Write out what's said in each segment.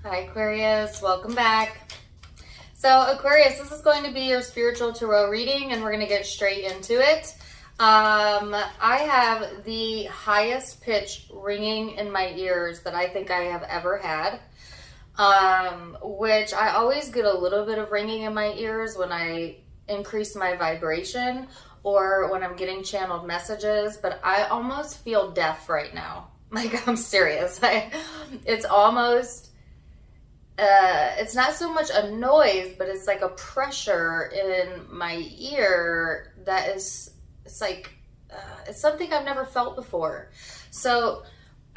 Hi Aquarius, welcome back. So Aquarius, this is going to be your spiritual tarot reading and we're going to get straight into it. I have the highest pitch ringing in my ears that I think I have ever had, which I always get a little bit of ringing in my ears when I increase my vibration or when I'm getting channeled messages, but I almost feel deaf right now. Like, I'm serious. It's almost... it's not so much a noise, but it's like a pressure in my ear that is, it's like, it's something I've never felt before. So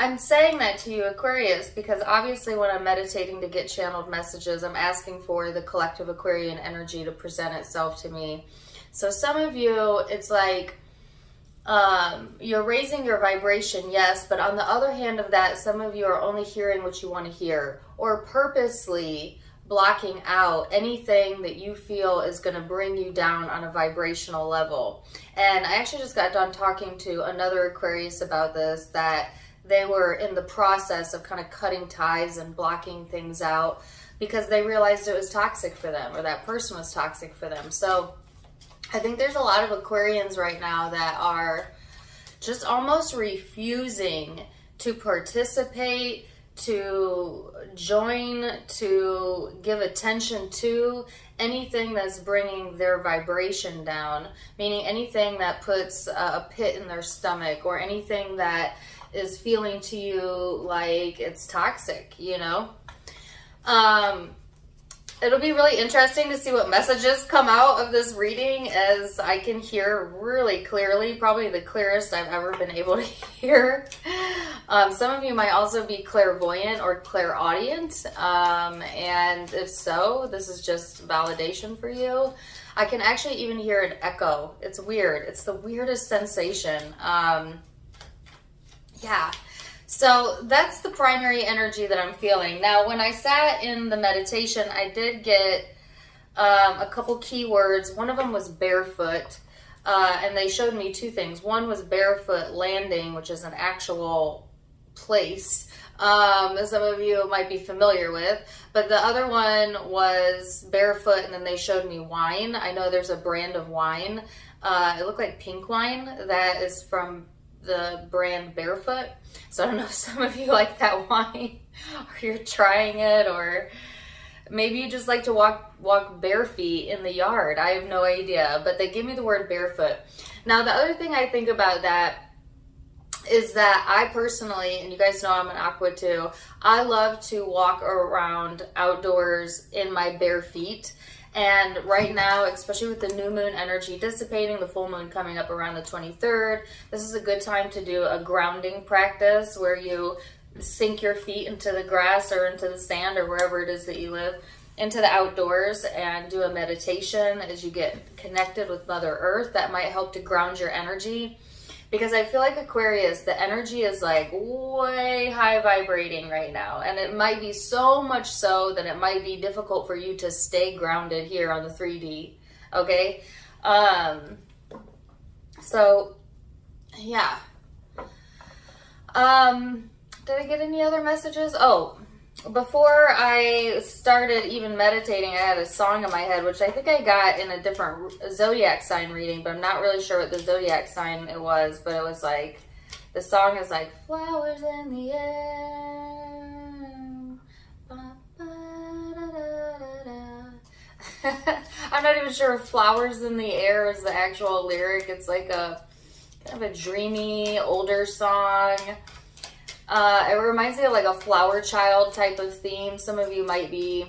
I'm saying that to you, Aquarius, because obviously when I'm meditating to get channeled messages, I'm asking for the collective Aquarian energy to present itself to me. So some of you, it's like, you're raising your vibration, yes, but on the other hand of that, some of you are only hearing what you want to hear, or purposely blocking out anything that you feel is going to bring you down on a vibrational level. And I actually just got done talking to another Aquarius about this, that they were in the process of kind of cutting ties and blocking things out because they realized it was toxic for them, or that person was toxic for them. So I think there's a lot of Aquarians right now that are just almost refusing to participate, to join, to give attention to anything that's bringing their vibration down, meaning anything that puts a pit in their stomach or anything that is feeling to you like it's toxic, you know? It'll be really interesting to see what messages come out of this reading, as I can hear really clearly, probably the clearest I've ever been able to hear. Some of you might also be clairvoyant or clairaudient, and if so, this is just validation for you. I can actually even hear an echo. It's weird. It's the weirdest sensation. Yeah. So that's the primary energy that I'm feeling. Now, when I sat in the meditation, I did get a couple keywords. One of them was barefoot, and they showed me two things. One was barefoot landing, which is an actual place that some of you might be familiar with. But the other one was barefoot, and then they showed me wine. I know there's a brand of wine. It looked like pink wine that is from the brand Barefoot. So I don't know if some of you like that wine, or you're trying it, or maybe you just like to walk bare feet in the yard. I have no idea, but they give me the word barefoot. Now, the other thing I think about that is that I personally, and you guys know I'm an aqua too, I love to walk around outdoors in my bare feet. And right now, especially with the new moon energy dissipating, the full moon coming up around the 23rd, this is a good time to do a grounding practice where you sink your feet into the grass or into the sand or wherever it is that you live, into the outdoors, and do a meditation as you get connected with Mother Earth. That might help to ground your energy. Because I feel like Aquarius, the energy is like way high vibrating right now. And it might be so much so that it might be difficult for you to stay grounded here on the 3D. Okay? So, yeah. Did I get any other messages? Oh, before I started even meditating, I had a song in my head, which I think I got in a different zodiac sign reading, but I'm not really sure what the zodiac sign it was, but it was like, the song is like, flowers in the air. Ba, ba, da, da, da, da. I'm not even sure if flowers in the air is the actual lyric. It's like a kind of a dreamy, older song. It reminds me of like a flower child type of theme. Some of you might be,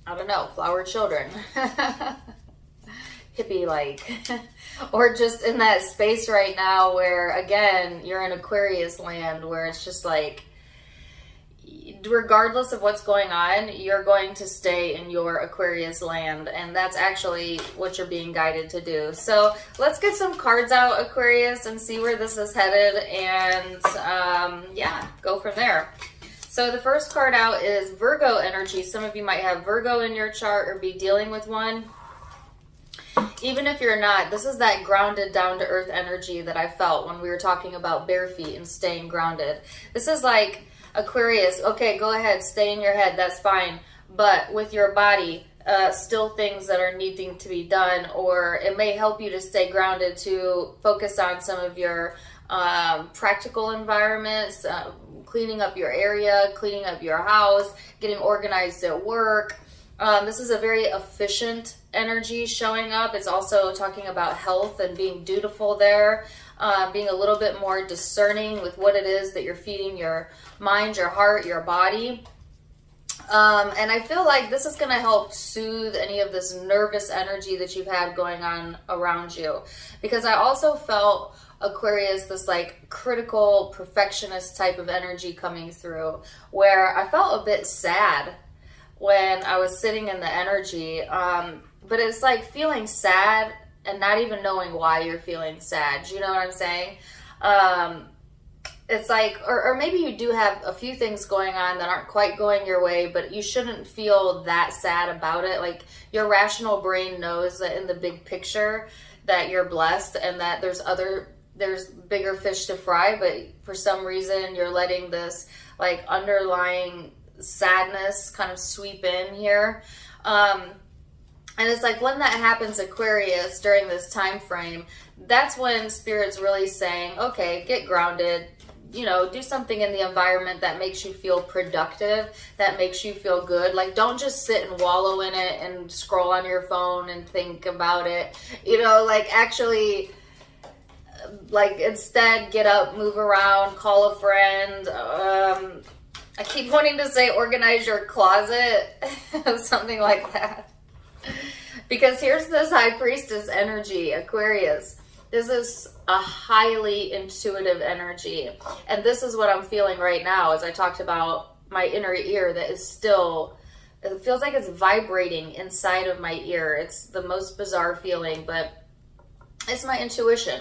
I don't know, flower children. Hippie-like. Or just in that space right now where, again, you're in Aquarius land, where it's just like, regardless of what's going on, you're going to stay in your Aquarius land, and that's actually what you're being guided to do. So let's get some cards out, Aquarius, and see where this is headed, and yeah, go from there. So the first card out is Virgo energy. Some of you might have Virgo in your chart or be dealing with one. Even if you're not, this is that grounded, down-to-earth energy that I felt when we were talking about bare feet and staying grounded. This is like, Aquarius, okay, go ahead, stay in your head, that's fine. But with your body, still things that are needing to be done, or it may help you to stay grounded, to focus on some of your practical environments, cleaning up your area, cleaning up your house, getting organized at work. This is a very efficient energy showing up. It's also talking about health and being dutiful there, being a little bit more discerning with what it is that you're feeding your mind, your heart, your body. And I feel like this is going to help soothe any of this nervous energy that you've had going on around you. Because I also felt, Aquarius, this like critical perfectionist type of energy coming through, where I felt a bit sad when I was sitting in the energy. But it's like feeling sad and not even knowing why you're feeling sad. Do you know what I'm saying? It's like, or maybe you do have a few things going on that aren't quite going your way, but you shouldn't feel that sad about it. Like, your rational brain knows that in the big picture that you're blessed and that there's bigger fish to fry, but for some reason you're letting this like underlying sadness kind of sweep in here. And it's like when that happens, Aquarius, during this time frame, that's when Spirit's really saying, okay, get grounded, you know, do something in the environment that makes you feel productive, that makes you feel good. Like, don't just sit and wallow in it and scroll on your phone and think about it, you know, like actually, like, instead get up, move around, call a friend. I keep wanting to say organize your closet, something like that. Because here's this High Priestess energy, Aquarius. This is a highly intuitive energy. And this is what I'm feeling right now as I talked about my inner ear that is still, it feels like it's vibrating inside of my ear. It's the most bizarre feeling, but it's my intuition.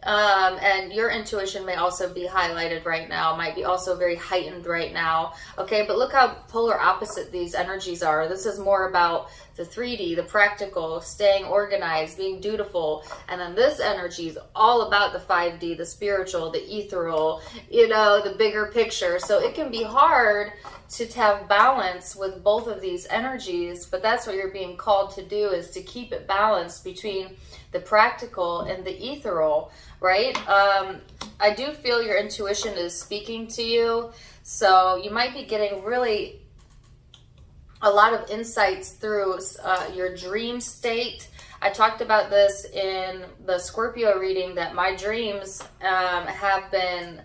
And your intuition may also be highlighted right now, might be also very heightened right now. Okay, but look how polar opposite these energies are. This is more about the 3D, the practical, staying organized, being dutiful. And then this energy is all about the 5D, the spiritual, the ethereal, you know, the bigger picture. So it can be hard to have balance with both of these energies, but that's what you're being called to do, is to keep it balanced between the practical and the ethereal, right? I do feel your intuition is speaking to you, so you might be getting really a lot of insights through your dream state. I talked about this in the Scorpio reading, that my dreams have been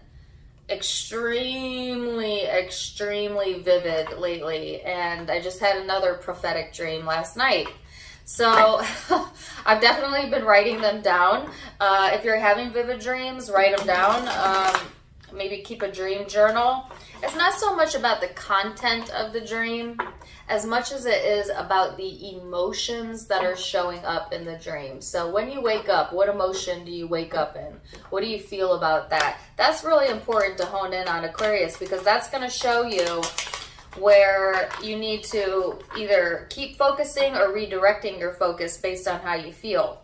extremely vivid lately, and I just had another prophetic dream last night. So I've definitely been writing them down. If you're having vivid dreams, write them down. Maybe keep a dream journal. It's not so much about the content of the dream as much as it is about the emotions that are showing up in the dream. So when you wake up, what emotion do you wake up in? What do you feel about that? That's really important to hone in on, Aquarius, because that's going to show you where you need to either keep focusing or redirecting your focus based on how you feel.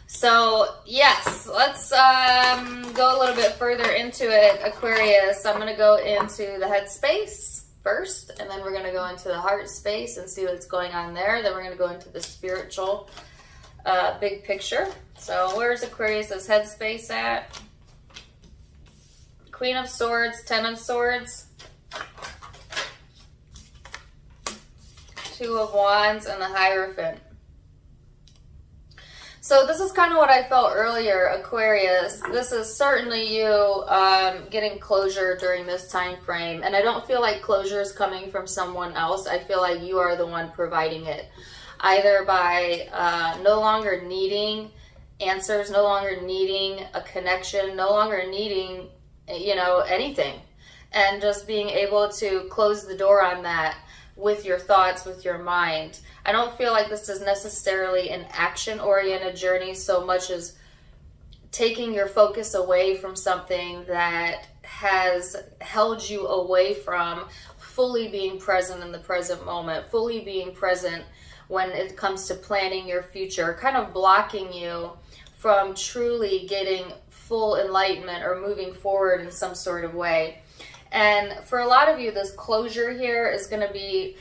So yes, let's go a little bit further into it, Aquarius. I'm going to go into the headspace first, and then we're going to go into the heart space and see what's going on there. Then we're going to go into the spiritual big picture. So where's Aquarius's headspace at? Queen of Swords, Ten of Swords, Two of Wands, and the Hierophant. So this is kind of what I felt earlier, Aquarius. This is certainly you getting closure during this time frame. And I don't feel like closure is coming from someone else. I feel like you are the one providing it. Either by no longer needing answers, no longer needing a connection, no longer needing, you know, anything. And just being able to close the door on that with your thoughts, with your mind. I don't feel like this is necessarily an action-oriented journey so much as taking your focus away from something that has held you away from fully being present in the present moment, fully being present when it comes to planning your future, kind of blocking you from truly getting full enlightenment or moving forward in some sort of way. And for a lot of you, this closure here is going to be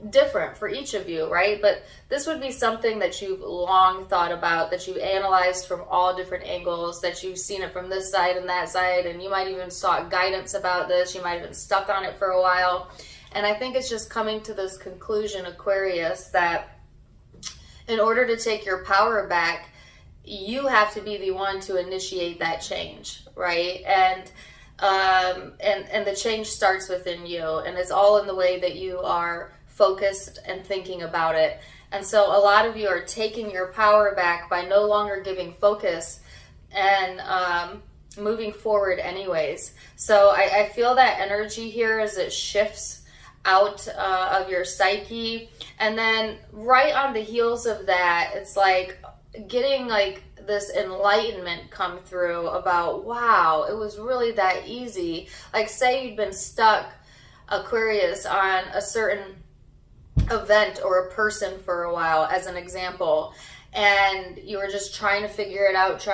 different for each of you, right? But this would be something that you've long thought about, that you've analyzed from all different angles, that you've seen it from this side and that side, and you might even sought guidance about this. You might have been stuck on it for a while. And I think it's just coming to this conclusion, Aquarius, that in order to take your power back, you have to be the one to initiate that change, right? And the change starts within you, and it's all in the way that you are focused and thinking about it. And so a lot of you are taking your power back by no longer giving focus and moving forward anyways. So I feel that energy here as it shifts out of your psyche, and then right on the heels of that, it's like getting like this enlightenment come through about, wow, it was really that easy. Like, say you'd been stuck, Aquarius, on a certain event or a person for a while, as an example, and you were just trying to figure it out,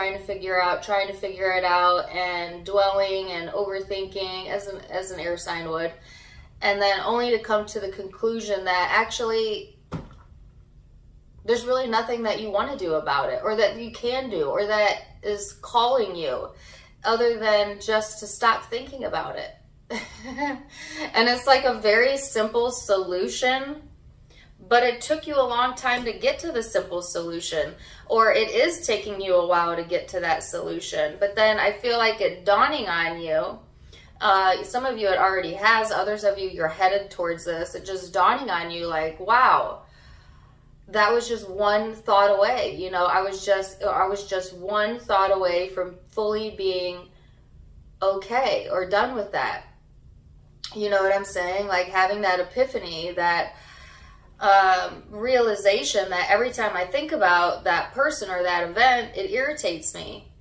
and dwelling and overthinking as an air sign would, and then only to come to the conclusion that actually there's really nothing that you want to do about it, or that you can do, or that is calling you, other than just to stop thinking about it. And it's like a very simple solution, but it took you a long time to get to the simple solution, or it is taking you a while to get to that solution. But then I feel like it dawning on you, some of you it already has, others of you, you're headed towards this, it just dawning on you like, wow, that was just one thought away. You know, I was just one thought away from fully being okay or done with that. You know what I'm saying? Like having that epiphany, that realization that every time I think about that person or that event, it irritates me.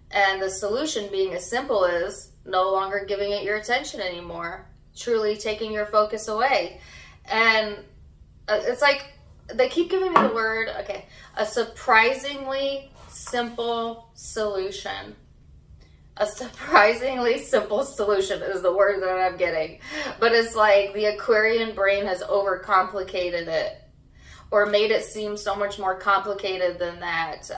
And the solution being as simple as no longer giving it your attention anymore, truly taking your focus away. And it's like, they keep giving me the word, okay, a surprisingly simple solution. A surprisingly simple solution is the word that I'm getting. But it's like the Aquarian brain has overcomplicated it, or made it seem so much more complicated than that.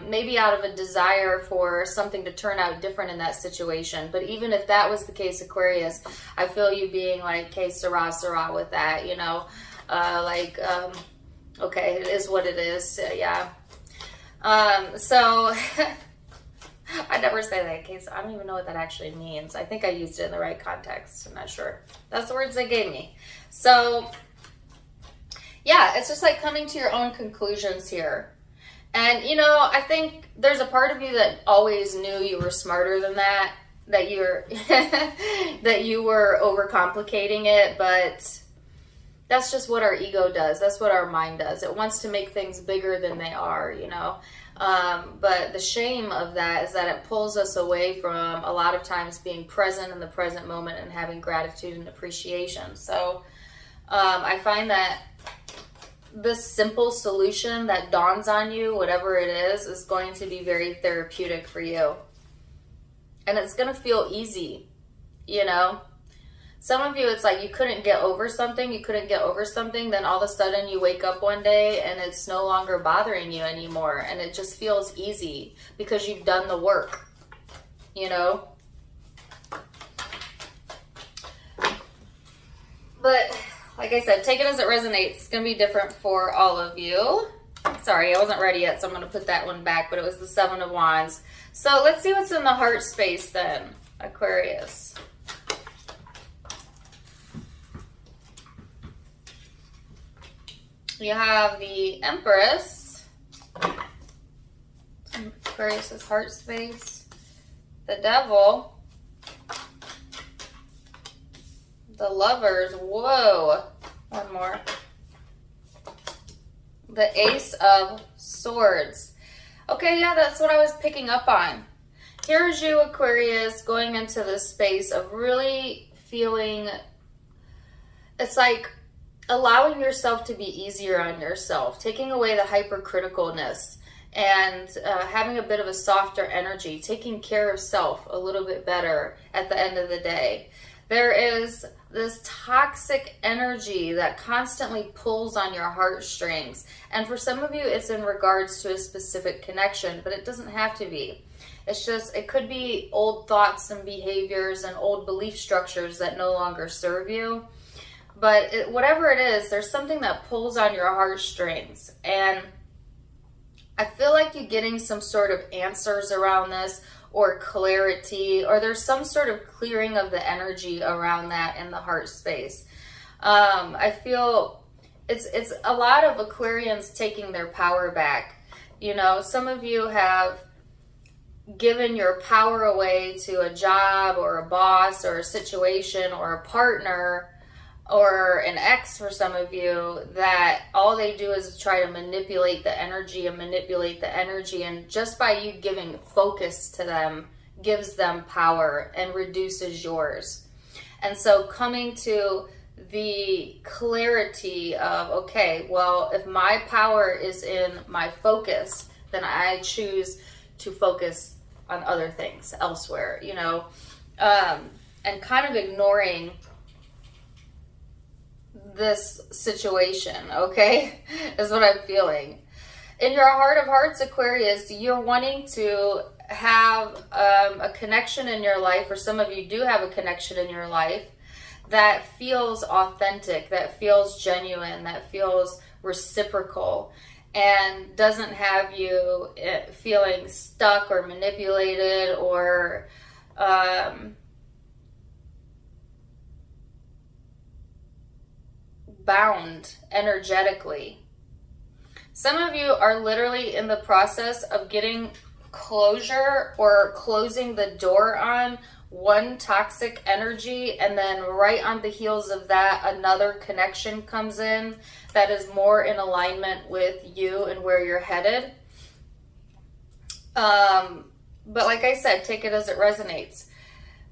Maybe out of a desire for something to turn out different in that situation. But even if that was the case, Aquarius, I feel you being like, okay, Sarah with that, you know, okay, it is what it is. Yeah. So I never say that in case I don't even know what that actually means. I think I used it in the right context. I'm not sure. That's the words they gave me. So yeah, it's just like coming to your own conclusions here. And you know, I think there's a part of you that always knew you were smarter than that, that you're that you were overcomplicating it, but that's just what our ego does. That's what our mind does. It wants to make things bigger than they are, you know. But the shame of that is that it pulls us away from a lot of times being present in the present moment and having gratitude and appreciation. So I find that this simple solution that dawns on you, whatever it is going to be very therapeutic for you. And it's going to feel easy, you know. Some of you, it's like you couldn't get over something, then all of a sudden you wake up one day and it's no longer bothering you anymore, and it just feels easy because you've done the work, you know? But like I said, take it as it resonates. It's going to be different for all of you. Sorry, I wasn't ready yet, so I'm going to put that one back, but it was the Seven of Wands. So let's see what's in the heart space then, Aquarius. You have the Empress, Aquarius's heart space, the Devil, the Lovers, whoa, one more, the Ace of Swords. Okay, yeah, that's what I was picking up on. Here's you, Aquarius, going into this space of really feeling, it's like, allowing yourself to be easier on yourself, taking away the hypercriticalness, and having a bit of a softer energy, taking care of self a little bit better at the end of the day. There is this toxic energy that constantly pulls on your heartstrings. And for some of you, it's in regards to a specific connection, but it doesn't have to be. It's just, it could be old thoughts and behaviors and old belief structures that no longer serve you. But whatever it is, there's something that pulls on your heartstrings. And I feel like you're getting some sort of answers around this, or clarity, or there's some sort of clearing of the energy around that in the heart space. I feel it's a lot of Aquarians taking their power back. You know, some of you have given your power away to a job or a boss or a situation or a partner or an ex for some of you, that all they do is try to manipulate the energy and manipulate the energy. And just by you giving focus to them gives them power and reduces yours. And so coming to the clarity of, okay, well, if my power is in my focus, then I choose to focus on other things elsewhere, you know, and kind of ignoring this situation, okay, is what I'm feeling. In your heart of hearts, Aquarius, you're wanting to have a connection in your life, or some of you do have a connection in your life that feels authentic, that feels genuine, that feels reciprocal, and doesn't have you feeling stuck or manipulated or bound energetically. Some of you are literally in the process of getting closure or closing the door on one toxic energy, and then right on the heels of that, another connection comes in that is more in alignment with you and where you're headed. But like I said, take it as it resonates.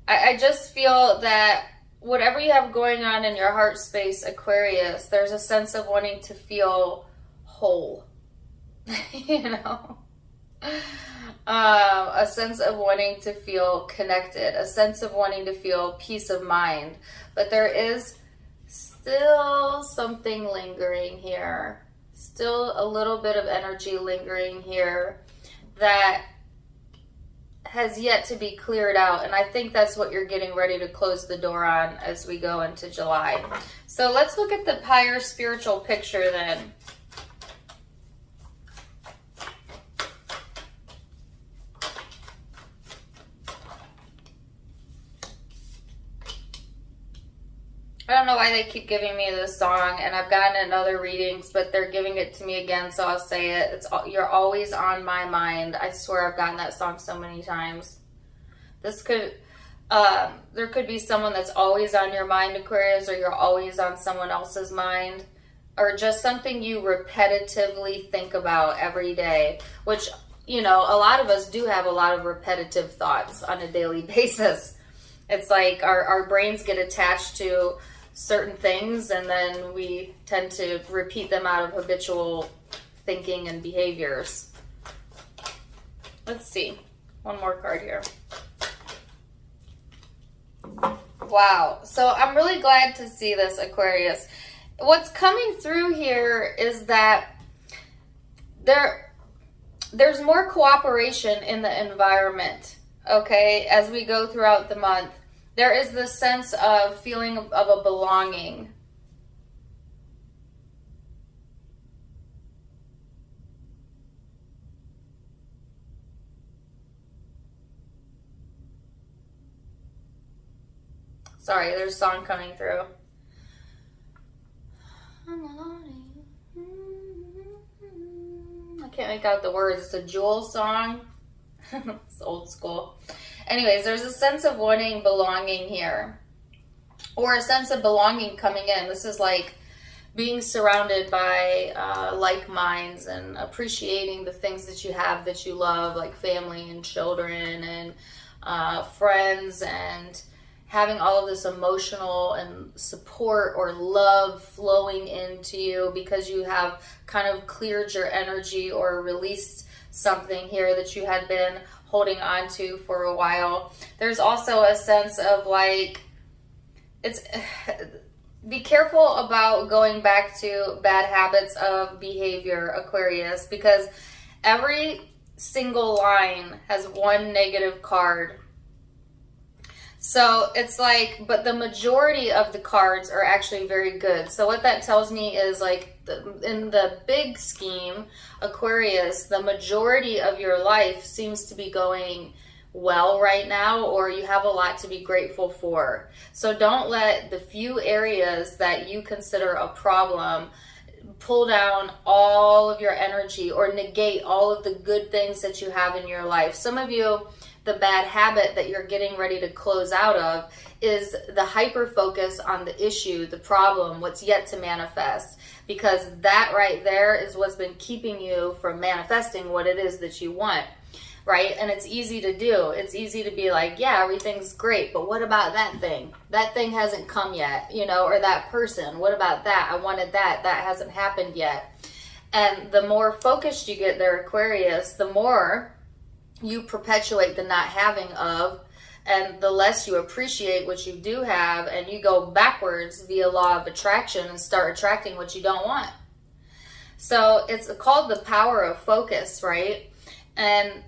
I just feel that whatever you have going on in your heart space, Aquarius, there's a sense of wanting to feel whole, you know, a sense of wanting to feel connected, a sense of wanting to feel peace of mind. But there is still something lingering here, still a little bit of energy lingering here that has yet to be cleared out. And I think that's what you're getting ready to close the door on as we go into July. So let's look at the higher spiritual picture then. I don't know why they keep giving me this song, and I've gotten it in other readings, but they're giving it to me again, so I'll say it. It's You're Always on My Mind. I swear I've gotten that song so many times. This could, there could be someone that's always on your mind, Aquarius, or you're always on someone else's mind, or just something you repetitively think about every day, which, you know, a lot of us do have a lot of repetitive thoughts on a daily basis. It's like our brains get attached to certain things, and then we tend to repeat them out of habitual thinking and behaviors. Let's see. One more card here. Wow. So I'm really glad to see this, Aquarius. What's coming through here is that there's more cooperation in the environment, okay, as we go throughout the month. There is this sense of feeling of a belonging. Sorry, there's a song coming through. I can't make out the words. It's a Jewel song. It's old school. Anyways, there's a sense of wanting belonging here, or a sense of belonging coming in. This is like being surrounded by like minds and appreciating the things that you have that you love, like family and children and friends, and having all of this emotional and support or love flowing into you because you have kind of cleared your energy or released something here that you had been holding on to for a while. There's also a sense of like it's be careful about going back to bad habits of behavior, Aquarius, because every single line has one negative card. So it's like, but the majority of the cards are actually very good. So what that tells me is like, in the big scheme, Aquarius, the majority of your life seems to be going well right now, or you have a lot to be grateful for. So don't let the few areas that you consider a problem pull down all of your energy or negate all of the good things that you have in your life. Some of you, the bad habit that you're getting ready to close out of is the hyper focus on the issue, the problem, what's yet to manifest, because that right there is what's been keeping you from manifesting what it is that you want. Right? And it's easy to do. It's easy to be like, yeah, everything's great, but what about that thing? That thing hasn't come yet, you know, or that person. What about that? I wanted that. That hasn't happened yet. And the more focused you get there, Aquarius, the more you perpetuate the not having of, and the less you appreciate what you do have, and you go backwards via law of attraction and start attracting what you don't want. So it's called the power of focus, right? And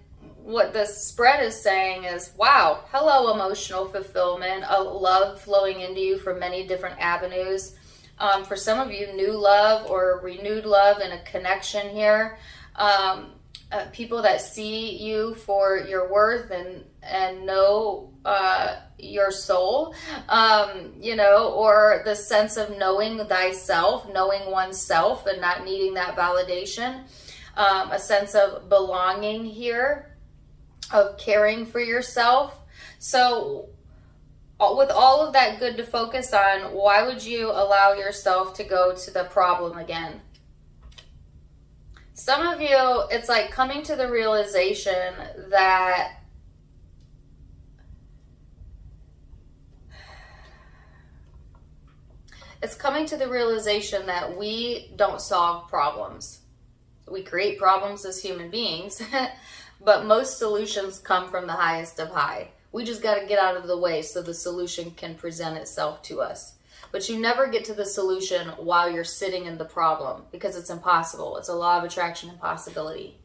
what the spread is saying is, wow, hello, emotional fulfillment, a love flowing into you from many different avenues. For some of you, new love or renewed love and a connection here. People that see you for your worth and know your soul, you know, or the sense of knowing thyself, knowing oneself and not needing that validation. A sense of belonging here, of caring for yourself. So with all of that good to focus on, why would you allow yourself to go to the problem again? Some of you, it's like coming to the realization that we don't solve problems. We create problems as human beings. But most solutions come from the highest of high. We just got to get out of the way so the solution can present itself to us. But you never get to the solution while you're sitting in the problem, because it's impossible. It's a law of attraction impossibility.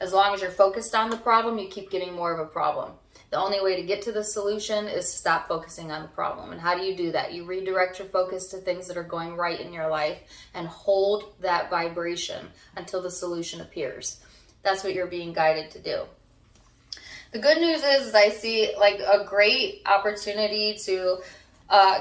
As long as you're focused on the problem, you keep getting more of a problem. The only way to get to the solution is to stop focusing on the problem. And how do you do that? You redirect your focus to things that are going right in your life and hold that vibration until the solution appears. That's what you're being guided to do. The good news is I see like a great opportunity to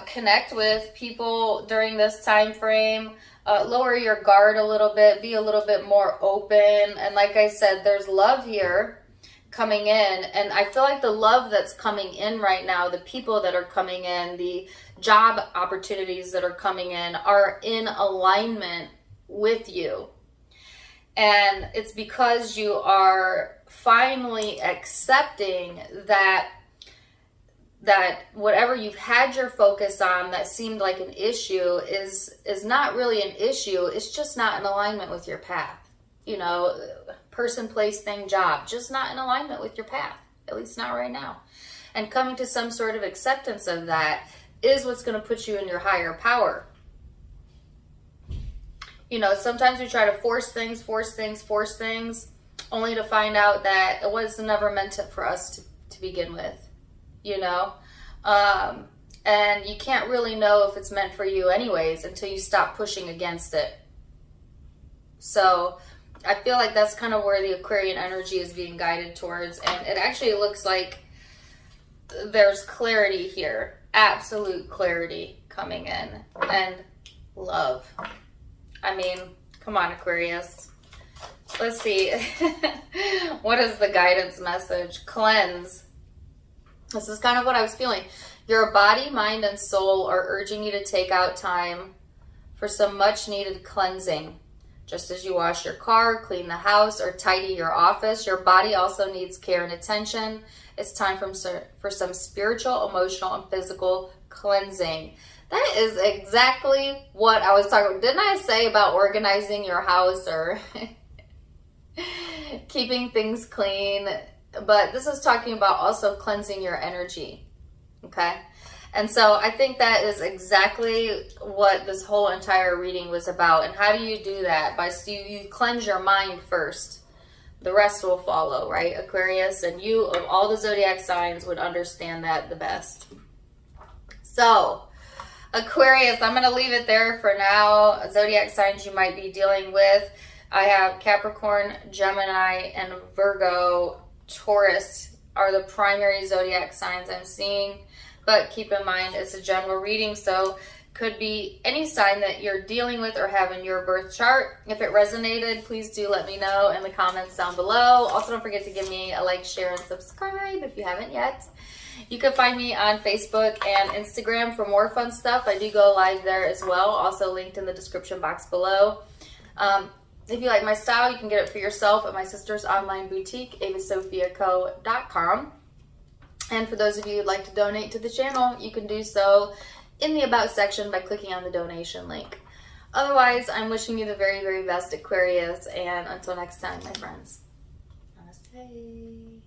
connect with people during this time frame. Lower your guard a little bit, be a little bit more open. And like I said, there's love here coming in. And I feel like the love that's coming in right now, the people that are coming in, the job opportunities that are coming in are in alignment with you. And it's because you are finally accepting that whatever you've had your focus on that seemed like an issue is not really an issue. It's just not in alignment with your path. You know, person, place, thing, job, just not in alignment with your path, at least not right now. And coming to some sort of acceptance of that is what's going to put you in your higher power. You know, sometimes we try to force things, only to find out that it was never meant for us to begin with, you know? And you can't really know if it's meant for you anyways until you stop pushing against it. So I feel like that's kind of where the Aquarian energy is being guided towards. And it actually looks like there's clarity here, absolute clarity coming in, and love. I mean, come on, Aquarius. Let's see. What is the guidance message? Cleanse. This is kind of what I was feeling. Your body, mind, and soul are urging you to take out time for some much needed cleansing. Just as you wash your car, clean the house, or tidy your office, your body also needs care and attention. It's time for some spiritual, emotional, and physical cleansing. That is exactly what I was talking about. Didn't I say about organizing your house or keeping things clean? But this is talking about also cleansing your energy, okay? And so I think that is exactly what this whole entire reading was about. And how do you do that? By you cleanse your mind first. The rest will follow, right, Aquarius? And you, of all the zodiac signs, would understand that the best. So, Aquarius, I'm going to leave it there for now. Zodiac signs you might be dealing with. I have Capricorn, Gemini, and Virgo. Taurus are the primary zodiac signs I'm seeing. But keep in mind, it's a general reading, so could be any sign that you're dealing with or have in your birth chart. If it resonated, please do let me know in the comments down below. Also, don't forget to give me a like, share, and subscribe if you haven't yet. You can find me on Facebook and Instagram for more fun stuff. I do go live there as well, also linked in the description box below. If you like my style, you can get it for yourself at my sister's online boutique, avasophiaco.com. And for those of you who'd like to donate to the channel, you can do so in the About section by clicking on the donation link. Otherwise, I'm wishing you the very, very best, Aquarius, and until next time, my friends. Namaste.